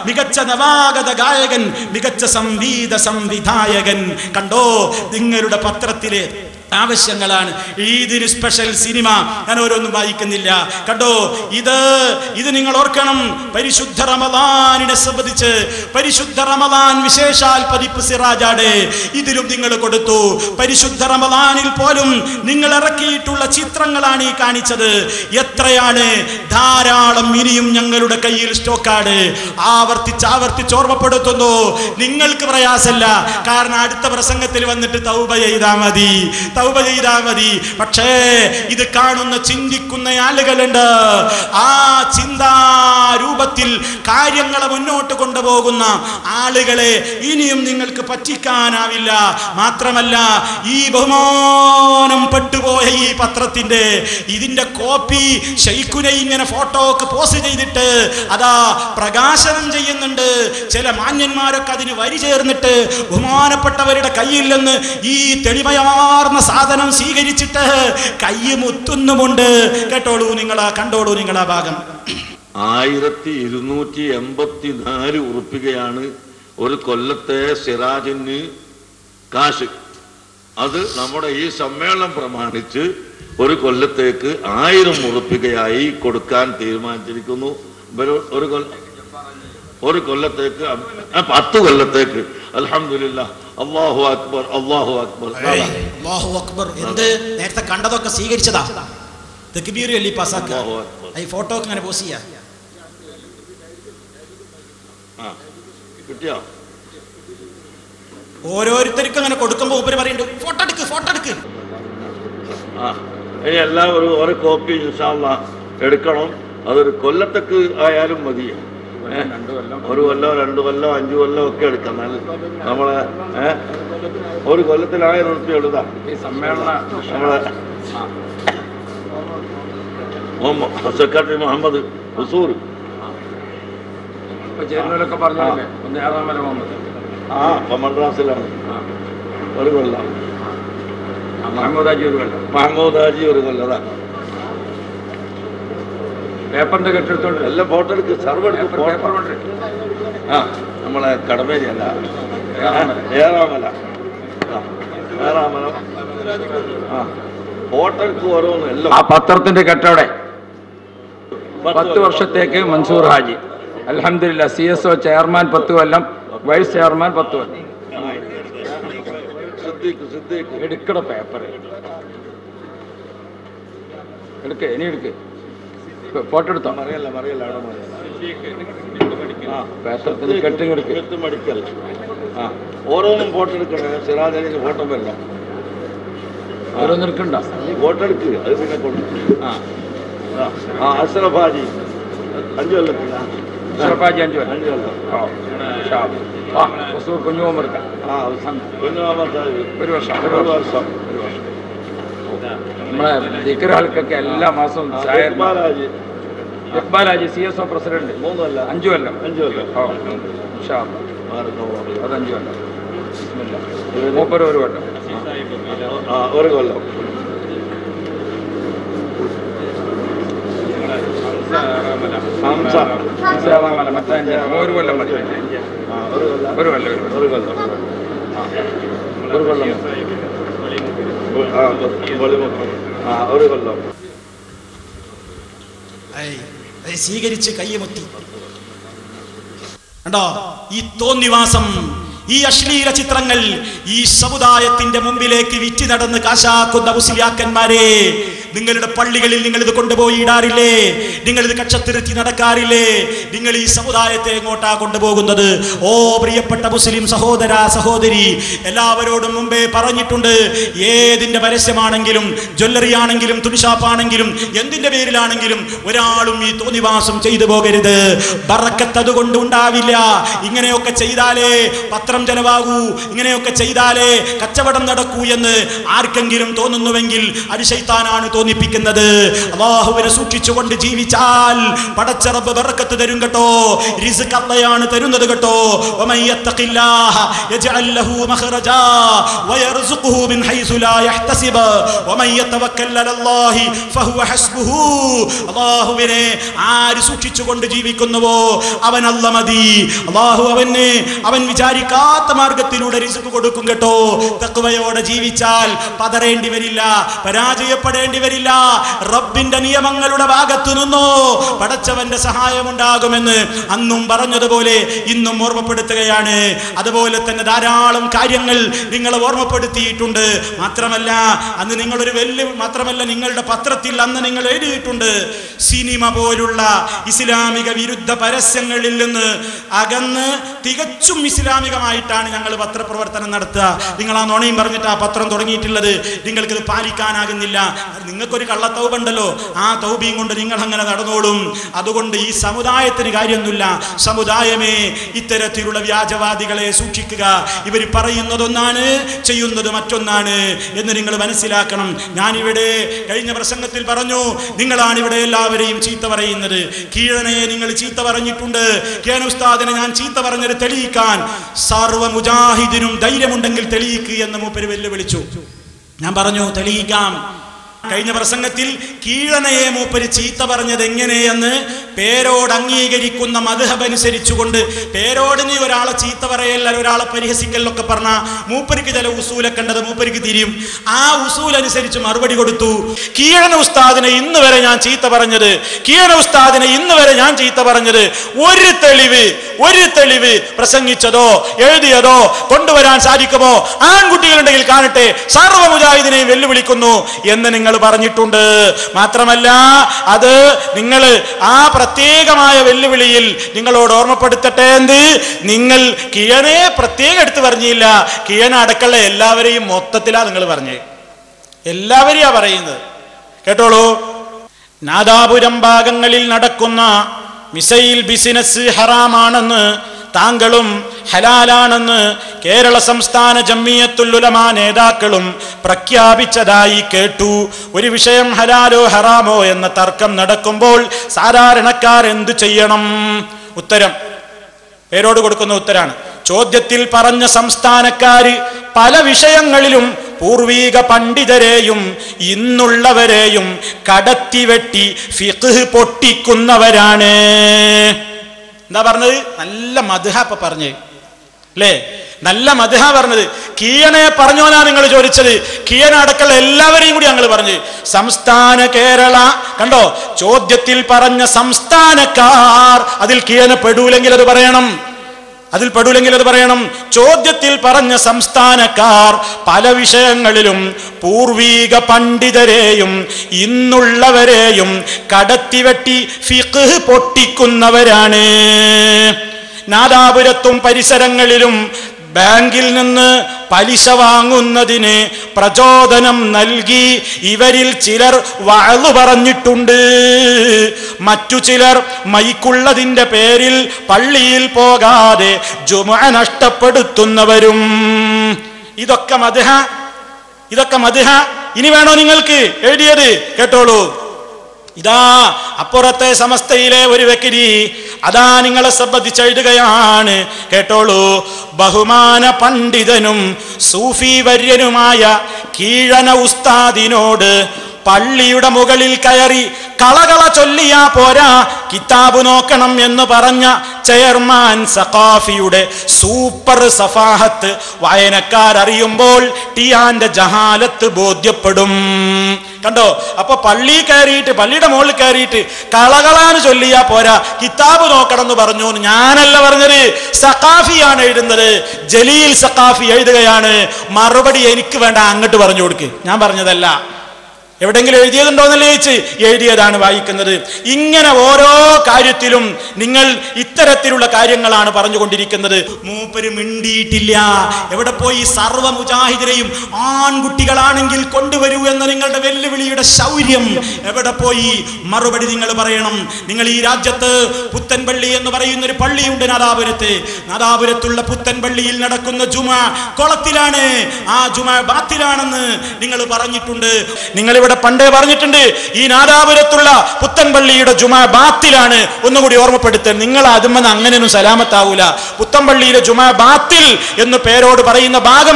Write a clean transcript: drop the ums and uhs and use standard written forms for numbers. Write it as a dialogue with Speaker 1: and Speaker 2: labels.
Speaker 1: മികച്ച നവാഗത ഗായകൻ, മികച്ച സംഗീത സംവിധായകൻ. കണ്ടോ, നിങ്ങളുടെ പത്രത്തിലെ ആവശ്യങ്ങളാണ്. ഈദിന് സ്പെഷ്യൽ സിനിമ, ഞാൻ ഓരോന്നും വായിക്കുന്നില്ല. കണ്ടോ, ഇത് നിങ്ങൾ ഓർക്കണം. പരിശുദ്ധ റമദാനിനെ സംബന്ധിച്ച് പരിശുദ്ധ റമദാൻ വിശേഷാൽ പതിപ്പ് സിറാജാടെ ഇതിലും നിങ്ങൾ കൊടുത്തു. പരിശുദ്ധ റമദാനിൽ പോലും നിങ്ങൾ ഇറക്കിയിട്ടുള്ള ചിത്രങ്ങളാണ് ഈ കാണിച്ചത്. എത്രയാണ്, ധാരാളം ഇനിയും ഞങ്ങളുടെ കയ്യിൽ സ്റ്റോക്കാണ്. ആവർത്തിച്ച് ഓർമ്മപ്പെടുത്തുന്നു. നിങ്ങൾക്ക് പ്രയാസമല്ല, കാരണം അടുത്ത പ്രസംഗത്തിൽ വന്നിട്ട് തൗബ ചെയ്താൽ മതി. പക്ഷേ ഇത് കാണുന്ന ചിന്തിക്കുന്ന ആളുകളുണ്ട്. ആ ചിന്താരൂപത്തിൽ കാര്യങ്ങളെ മുന്നോട്ട് കൊണ്ടുപോകുന്ന ആളുകളെ ഇനിയും നിങ്ങൾക്ക് പറ്റിക്കാനാവില്ല. മാത്രമല്ല, ഈ ബഹുമാനം പെട്ടുപോയ ഈ പത്രത്തിന്റെ ഇതിന്റെ കോപ്പി ശൈഖുനെ ഇങ്ങനെ ഫോട്ടോക്ക് പോസ്റ്റ് ചെയ്തിട്ട് അതാ പ്രകാശനം ചെയ്യുന്നുണ്ട്. ചില മാന്യന്മാരൊക്കെ അതിന് വരി ചേർന്നിട്ട് ബഹുമാനപ്പെട്ടവരുടെ കയ്യിൽ നിന്ന് ഈ തെളിമയാർന്ന സാധനം സ്വീകരിച്ചിട്ട് കൈ മുത്തുന്നുമുണ്ട്. കേട്ടോളൂ നിങ്ങളാ, കണ്ടോളൂ നിങ്ങളാ ഭാഗം.
Speaker 2: 1284 ഉറുപ്പികയാണ് ഒരു കൊല്ലത്തെ സിറാജിന് കാശ്. അത് നമ്മുടെ ഈ സമ്മേളനം പ്രമാണിച്ച് ഒരു കൊല്ലത്തേക്ക് 1000 ഉറുപ്പികയായി കൊടുക്കാൻ തീരുമാനിച്ചിരിക്കുന്നു. ഒരു കൊല്ലത്തേക്ക് 10 കൊല്ലത്തേക്ക്. അൽഹംദുലില്ലാഹ്. അല്ലാഹു അക്ബർ, അല്ലാഹു അക്ബർ,
Speaker 1: അല്ലാഹു അക്ബർ. എന്ത് നേരത്തെ കണ്ടതൊക്കെ സ്വീകരിച്ചതാ. തക്ബീർ ചൊല്ലി പാസാക്കുക. ഈ ഫോട്ടോ ഇങ്ങനെ പോസ്റ്റ് ചെയ്യാ.
Speaker 2: കിട്ടിയോ?
Speaker 1: ഓരോരുത്തർക്കും അങ്ങനെ കൊടുക്കുമ്പോ ഉപരി പറയുന്നുണ്ട് ഫോട്ടോ എടുക്ക്.
Speaker 2: എല്ലാവരും ഒരു കോപ്പി ഇൻഷാ അല്ലാഹ് എടുക്കണം. അതൊരു കൊല്ലത്തേക്ക് ആയാലും മതി. 1 കൊല്ലം 2 കൊല്ലം 5 കൊല്ലം ഒക്കെ എടുക്കാം. നമ്മളെ ഒരു കൊല്ലത്തിൽ 1000 ഉറുപ്പിക എഴുതാം. ഈ സമ്മേളന നമ്മളെ സെക്രട്ടറി മുഹമ്മദ് ഹുസൂർ മദ്രാസിലാണ്. ഒരു കൊല്ലം മഹമ്മൂദ് ഹാജി ഒരു കൊല്ലം. പേപ്പറിന്റെ കെട്ടെടുത്തോണ്ട് എല്ലാം ഫോട്ടോ എടുക്ക്. സർവ്വ നമ്മളെ കടമേരി അല്ല, ഏറാമല ഫോട്ടോ എടുക്ക്. ഓരോന്നും എല്ലാം
Speaker 3: ആ പത്രത്തിന്റെ കെട്ടോടെ 10 വർഷത്തേക്ക് മൻസൂർ ഹാജി. അൽഹംദുലില്ലാഹ്. CSO ചെയർമാൻ 10 കൊല്ലം, വൈസ് ചെയർമാൻ 10 കൊല്ലം. എടുക്കട പേപ്പർ എടുക്ക, ഇനി എടുക്ക്. ഫോട്ടോ എടുത്തോ?
Speaker 2: മടിക്കൽ. ഓരോന്നും ഫോട്ടോ എടുക്കണേ. സിറാജ് ഫോട്ടോ വരണം.
Speaker 3: ഓരോന്നും എടുക്കണ്ട,
Speaker 2: ഫോട്ടോ എടുക്ക്. അത് പിന്നെ കൊടുക്കും. അഷ്റഫ് ഹാജി 5 കൊല്ലത്തില്ല.
Speaker 3: അഷ്റഫ് ഹാജി 5 കൊല്ലം. കുഞ്ഞുമോമർ ഒരു വർഷം. നമ്മളെ ദിക്ർ ആൾക്കൊക്കെ എല്ലാ മാസവും ഇക്ബാൽ ഹാജി CSO പ്രസിഡന്റ് 5 കൊല്ലം. 5 കൊല്ലം. അത് 5 കൊല്ലം. മൂപ്പർ 1 കൊല്ലം.
Speaker 2: 1 കൊല്ലം.
Speaker 3: മറ്റേ 1 കൊല്ലം മതി. 1 കൊല്ലം.
Speaker 1: സ്വീകരിച്ച് കയ്യുമുത്തി. കണ്ടോ ഈ തോന്നിവാസം, ഈ അശ്ലീല ചിത്രങ്ങൾ ഈ സമുദായത്തിന്റെ മുമ്പിലേക്ക് വിറ്റി നടന്ന് കാശാക്കുന്ന മുസ്ലിയാക്കന്മാരെ, നിങ്ങളുടെ പള്ളികളിൽ നിങ്ങൾ ഇത് കൊണ്ടുപോയി ഇടാറില്ലേ? നിങ്ങൾ ഇത് കക്ഷത്തിരുത്തി നടക്കാറില്ലേ? നിങ്ങൾ ഈ സമുദായത്തെ എങ്ങോട്ടാ കൊണ്ടുപോകുന്നത്? ഓ പ്രിയപ്പെട്ട മുസ്ലിം സഹോദര സഹോദരി, എല്ലാവരോടും മുമ്പേ പറഞ്ഞിട്ടുണ്ട്, ഏതിന്റെ പരസ്യമാണെങ്കിലും, ജ്വല്ലറി ആണെങ്കിലും, തുണിഷാപ്പാണെങ്കിലും, എന്തിന്റെ പേരിലാണെങ്കിലും ഒരാളും ഈ തോന്നിവാസം ചെയ്തു പോകരുത്. ബറക്കത്ത് അതുകൊണ്ട് ഉണ്ടാവില്ല. ഇങ്ങനെയൊക്കെ ചെയ്താലേ പത്രം ജനവാകൂ, ഇങ്ങനെയൊക്കെ ചെയ്താലേ കച്ചവടം നടക്കൂ എന്ന് ആർക്കെങ്കിലും തോന്നുന്നുവെങ്കിൽ അത് ശൈത്താനാണ് തോന്നിപ്പിക്കുന്നത്. അല്ലാഹുവിനെ സൂക്ഷിച്ചുകൊണ്ട് ജീവിച്ചാൽ പടച്ച റബ്ബ് ബർക്കത്ത് തരും കേട്ടോ. റിസ്ക് അല്ലാഹുവാണ് തരുന്നത് കേട്ടോ. വമൻ യത്തഖില്ലാഹ യജ്അൽ ലഹു മഖ്റജാ വയർസുഖുഹു മിൻ ഹൈസു ലാ യഹ്തസിബ് വമൻ യതവക്കൽ അലല്ലാഹി ഫഹുവ ഹസ്ബുഹു. അല്ലാഹുവിനെ ആര് സൂക്ഷിച്ചുകൊണ്ട് ജീവിക്കുന്നുവോ അവൻ അല്ലാഹ് മതി. അല്ലാഹു അവൻ വിചാരിക്കാത്ത മാർഗത്തിലൂടെ റിസ്ക് കൊടുക്കും കേട്ടോ. തഖ്വയോടെ ജീവിച്ചാൽ പതറേണ്ടി വരില്ല, പരാജയപ്പെടേണ്ടി വരില്ല. റബ്ബിന്റെ നിയമങ്ങളുടെ ഭാഗത്തു നിന്നോ പടച്ചവന്റെ സഹായമുണ്ടാകുമെന്ന് അന്നും പറഞ്ഞതുപോലെ ഇന്നും ഓർമ്മപ്പെടുത്തുകയാണ്. അതുപോലെ തന്നെ ധാരാളം കാര്യങ്ങൾ നിങ്ങളെ ഓർമ്മപ്പെടുത്തിയിട്ടുണ്ട്. മാത്രമല്ല അന്ന് നിങ്ങളൊരു മാത്രമല്ല നിങ്ങളുടെ പത്രത്തിൽ അന്ന് നിങ്ങൾ എഴുതിയിട്ടുണ്ട്, സിനിമ പോലുള്ള ഇസ്ലാമിക വിരുദ്ധ പരസ്യങ്ങളിൽ നിന്ന് അകന്ന് തികച്ചും ഇസ്ലാമികമായിട്ടാണ് ഞങ്ങൾ പത്രപ്രവർത്തനം നടത്തുക. നിങ്ങൾ ആ നുണയും പറഞ്ഞിട്ട് ആ പത്രം തുടങ്ങിയിട്ടുള്ളത്. നിങ്ങൾക്കിത് പാലിക്കാനാകുന്നില്ല. നിങ്ങൾക്കൊരു കള്ളത്തൗബ ഉണ്ടല്ലോ, ആ തൗബയും കൊണ്ട് നിങ്ങൾ അങ്ങനെ നടന്നോളും. അതുകൊണ്ട് ഈ സമുദായത്തിന് കാര്യമൊന്നുമില്ല. സമുദായമേ ഇത്തരത്തിലുള്ള വ്യാജവാദികളെ സൂക്ഷിക്കുക. ഇവർ പറയുന്നതൊന്നാണ്, ചെയ്യുന്നത് മറ്റൊന്നാണ് എന്ന് നിങ്ങൾ മനസ്സിലാക്കണം. ഞാനിവിടെ കഴിഞ്ഞ പ്രസംഗത്തിൽ പറഞ്ഞു, നിങ്ങളാണ് ഇവിടെ എല്ലാവരെയും ചീത്ത പറയുന്നത്. കീഴനയെ നിങ്ങൾ ചീത്ത പറഞ്ഞിട്ടുണ്ട്. കീഴന ഉസ്താദിനെ ഞാൻ ചീത്ത പറഞ്ഞത് തെളിയിക്കാൻ സർവ്വ മുജാഹിദിനും ധൈര്യമുണ്ടെങ്കിൽ തെളിയിക്കുക എന്ന് മൂപ്പര് വെല്ലുവിളിച്ചു. ഞാൻ പറഞ്ഞു തെളിയിക്കാം. കഴിഞ്ഞ പ്രസംഗത്തിൽ കീഴനയെ മൂപ്പര് ചീത്ത പറഞ്ഞത് എങ്ങനെയെന്ന് പേരോട് അംഗീകരിക്കുന്ന മദ്ഹബ് അനുസരിച്ചുകൊണ്ട്, പേരോട് നീ ഒരാളെ ചീത്ത പറയല്ല, ഒരാളെ പരിഹസിക്കലൊക്കെ പറഞ്ഞ മൂപ്പർക്ക് ചില ഉസൂലൊക്കെ ഉണ്ടത് മൂപ്പർക്ക് തിരിയും. ആ ഉസൂൽ അനുസരിച്ച് മറുപടി കൊടുത്തു. കീഴന ഉസ്താദിനെ ഇന്ന് വരെ ഞാൻ ചീത്ത പറഞ്ഞത്, ഒരു തെളിവ് പ്രസംഗിച്ചതോ എഴുതിയതോ കൊണ്ടുവരാൻ സാധിക്കുമോ? ആൺകുട്ടികളുണ്ടെങ്കിൽ കാണട്ടെ, സർവ്വ മുജാഹിദിനെയും വെല്ലുവിളിക്കുന്നു എന്ന് നിങ്ങൾ പറഞ്ഞിട്ടുണ്ട്. മാത്രമല്ല അത് നിങ്ങൾ ആ പ്രത്യേകമായ വെല്ലുവിളിയിൽ നിങ്ങളോട് ഓർമ്മപ്പെടുത്തട്ടെ, എന്ത് നിങ്ങൾ കിയനെ പ്രത്യേകം എടുത്തു പറഞ്ഞില്ല, കിയന അടക്കമുള്ള എല്ലാവരെയും മൊത്തത്തിലാ നിങ്ങൾ പറഞ്ഞേ, എല്ലാവരെയാ പറയുന്നത്. കേട്ടോളൂ, നാദാപുരം ഭാഗങ്ങളിൽ നടക്കുന്ന മിസൈൽ ബിസിനസ് ഹറാമാണെന്ന് താങ്കളും ഹലാലാണെന്ന് കേരള സംസ്ഥാന ജംഇയ്യത്തുൽ ഉലമാ നേതാക്കളും പ്രഖ്യാപിച്ചതായി കേട്ടു. ഒരു വിഷയം ഹലാലോ ഹറാമോ എന്ന തർക്കം നടക്കുമ്പോൾ സാധാരണക്കാർ എന്തു ചെയ്യണം? ഉത്തരം പേരോട് കൊടുക്കുന്ന ഉത്തരാണ്. ചോദ്യത്തിൽ പറഞ്ഞ സംസ്ഥാനക്കാര് പല വിഷയങ്ങളിലും പൂർവീക പണ്ഡിതരെയും ഇന്നുള്ളവരെയും കടത്തിവെട്ടി ഫിഖ് പൊട്ടിക്കുന്നവരാണ്. എന്താ പറഞ്ഞത്? നല്ല മദ്ഹ ഇപ്പൊ പറഞ്ഞേ അല്ലേ? നല്ല മദ്ഹ പറഞ്ഞത്. കീയനെ പറഞ്ഞോനാ നിങ്ങൾ ചോദിച്ചത്. കീയന അടക്കമുള്ള എല്ലാവരെയും കൂടി ഞങ്ങൾ പറഞ്ഞു. സംസ്ഥാന കേരള കണ്ടോ, ചോദ്യത്തിൽ പറഞ്ഞ സംസ്ഥാനക്കാർ, അതിൽ കീയന പെടൂലെങ്കിൽ അത് പറയണം, ചോദ്യത്തിൽ പറഞ്ഞ സംസ്ഥാനക്കാർ പല വിഷയങ്ങളിലും പൂർവീക പണ്ഡിതരെയും ഇന്നുള്ളവരെയും കടത്തിവെട്ടി ഫിഖ് പൊട്ടിക്കുന്നവരാണ്. നാദാപുരത്തും പരിസരങ്ങളിലും ബാങ്കിൽ നിന്ന് പലിശ വാങ്ങുന്നതിന് പ്രചോദനം നൽകി ഇവരിൽ ചിലർ വഅള് പറഞ്ഞിട്ടുണ്ട്. മറ്റു ചിലർ മൈക്കുള്ളതിന്റെ പേരിൽ പള്ളിയിൽ പോകാതെ ജുമുഅ നഷ്ടപ്പെടുത്തുന്നവരും. ഇതൊക്കെ മദ്ഹ. ഇനി വേണോ നിങ്ങൾക്ക് എഴുതിയത്? കേട്ടോളൂ. ഇതാ അപ്പുറത്തെ സമസ്തയിലെ ഒരു വ്യക്തി അതാ നിങ്ങളെ സംബന്ധിച്ച് എഴുതുകയാണ്. കേട്ടോളൂ. ബഹുമാന പണ്ഡിതനും സൂഫി വര്യനുമായ കീഴന ഉസ്താദിനോട് പള്ളിയുടെ മുകളിൽ കയറി കളകള ചൊല്ലിയാ പോരാ, കിതാബ് നോക്കണം എന്ന് പറഞ്ഞ ചെയർമാൻ സഖാഫിയുടെ സൂപ്പർ സഫാഹത്ത് വായനക്കാരറിയുമ്പോൾ ടിയാന്റെ ജഹാലത്ത് ബോധ്യപ്പെടും. കണ്ടോ? അപ്പൊ പള്ളിയുടെ മുകളിൽ കയറിയിട്ട് കളകളാന്ന് ചൊല്ലിയാ പോരാ, കിതാബ് നോക്കണം എന്ന് പറഞ്ഞു. ഞാനല്ല പറഞ്ഞത്, സഖാഫിയാണ് എഴുതുന്നത്. ജലീൽ സഖാഫി എഴുതുകയാണ്. മറുപടി എനിക്ക് വേണ്ട, അങ്ങോട്ട് പറഞ്ഞു കൊടുക്ക്. ഞാൻ പറഞ്ഞതല്ല. എവിടെങ്കിലും എഴുതിയതുണ്ടോന്നല്ലേ ചോദിച്ച്, എഴുതിയതാണ് വായിക്കുന്നത്. ഇങ്ങനെ ഓരോ കാര്യത്തിലും നിങ്ങൾ ഇത്തരത്തിലുള്ള കാര്യങ്ങളാണ് പറഞ്ഞുകൊണ്ടിരിക്കുന്നത്. മൂപ്പര് മിണ്ടിയിട്ടില്ല. എവിടെ പോയി? സർവ്വ മുജാഹിദിനെയും ആൺകുട്ടികളാണെങ്കിൽ കൊണ്ടുവരൂ എന്ന നിങ്ങളുടെ വെല്ലുവിളിയുടെ ശൗര്യം എവിടെ പോയി? മറുപടി നിങ്ങൾ പറയണം. നിങ്ങൾ ഈ രാജ്യത്ത് പുത്തൻപള്ളി എന്ന് പറയുന്ന ഒരു പള്ളിയുണ്ട് നാദാപുരത്തുള്ള പുത്തൻപള്ളിയിൽ നടക്കുന്ന ജുമാ കുളത്തിലാണ്, ആ ജുമാ ബാത്തിലാണെന്ന് നിങ്ങൾ പറഞ്ഞിട്ടുണ്ട്. നിങ്ങളിവിടെ ഇവിടെ പണ്ടേ പറഞ്ഞിട്ടുണ്ട്, ഈ നാദാപുരത്തുള്ള പുത്തൻപള്ളിയുടെ ജുമാ ബാത്തിലാണ്. ഒന്നുകൂടി ഓർമ്മപ്പെടുത്തൽ, നിങ്ങൾ അതുമെന്ന് അങ്ങനെയൊന്നും സലാമത്താവൂല. പുത്തൻപള്ളിയിലെ ജുമാ ബാത്തിൽ എന്ന് പേരോട് പറയുന്ന ഭാഗം